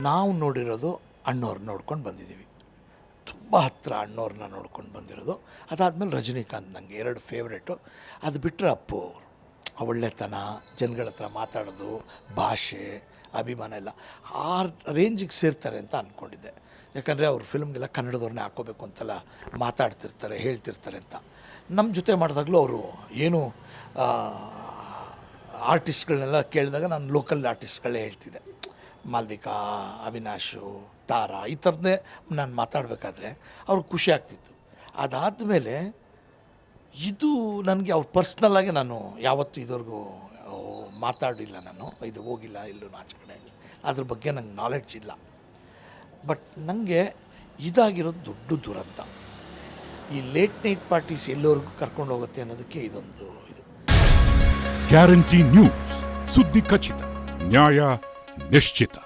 ನಾವು ನೋಡಿರೋದು ಅಣ್ಣವ್ರನ್ನ ನೋಡ್ಕೊಂಡು ಬಂದಿದ್ದೀವಿ, ತುಂಬ ಹತ್ತಿರ ಅಣ್ಣವ್ರನ್ನ ನೋಡ್ಕೊಂಡು ಬಂದಿರೋದು. ಅದಾದಮೇಲೆ ರಜನಿಕಾಂತ್ ನನಗೆ 2 ಫೇವ್ರೇಟು. ಅದು ಬಿಟ್ಟರೆ ಅಪ್ಪು ಅವರು ಒಳ್ಳೆತನ, ಜನಗಳ ಹತ್ರ ಮಾತಾಡೋದು, ಭಾಷೆ, ಅಭಿಮಾನ ಎಲ್ಲ ಆ ರೇಂಜಿಗೆ ಸೇರ್ತಾರೆ ಅಂತ ಅಂದ್ಕೊಂಡಿದ್ದೆ. ಯಾಕಂದರೆ ಅವ್ರ ಫಿಲ್ಮ್ಗೆಲ್ಲ ಕನ್ನಡದವ್ರನ್ನೇ ಹಾಕ್ಕೋಬೇಕು ಅಂತೆಲ್ಲ ಮಾತಾಡ್ತಿರ್ತಾರೆ, ಹೇಳ್ತಿರ್ತಾರೆ ಅಂತ. ನಮ್ಮ ಜೊತೆ ಮಾಡಿದಾಗಲೂ ಅವರು ಏನು ಆರ್ಟಿಸ್ಟ್ಗಳನ್ನೆಲ್ಲ ಕೇಳಿದಾಗ ನಾನು ಲೋಕಲ್ ಆರ್ಟಿಸ್ಟ್ಗಳೇ ಹೇಳ್ತಿದ್ದೆ. ಮಾಲ್ವಿಕಾ, ಅವಿನಾಶು, ತಾರಾ ಈ ಥರದ್ದೇ ನಾನು ಮಾತಾಡಬೇಕಾದ್ರೆ ಅವ್ರಿಗೆ ಖುಷಿ ಆಗ್ತಿತ್ತು. ಅದಾದಮೇಲೆ ಇದು ನನಗೆ ಅವ್ರು ಪರ್ಸ್ನಲ್ಲಾಗಿ ನಾನು ಯಾವತ್ತೂ ಇದುವರೆಗೂ ಮಾತಾಡಿಲ್ಲ, ನಾನು ಇದು ಹೋಗಿಲ್ಲ ಎಲ್ಲೂ ಆಚೆ ಕಡೆ, ಅದ್ರ ಬಗ್ಗೆ ನಂಗೆ ನಾಲೆಡ್ಜ್ ಇಲ್ಲ. ಬಟ್ ನನಗೆ ಇದಾಗಿರೋದು ದೊಡ್ಡ ದುರಂತ. ಈ ಲೇಟ್ ನೈಟ್ ಪಾರ್ಟೀಸ್ ಎಲ್ಲರಿಗೂ ಕರ್ಕೊಂಡು ಹೋಗುತ್ತೆ ಅನ್ನೋದಕ್ಕೆ ಇದೊಂದು ಇದು. ಗ್ಯಾರಂಟಿ ನ್ಯೂಸ್, ಸುದ್ದಿ ಖಚಿತ, ನ್ಯಾಯ ನಿಶ್ಚಿತ.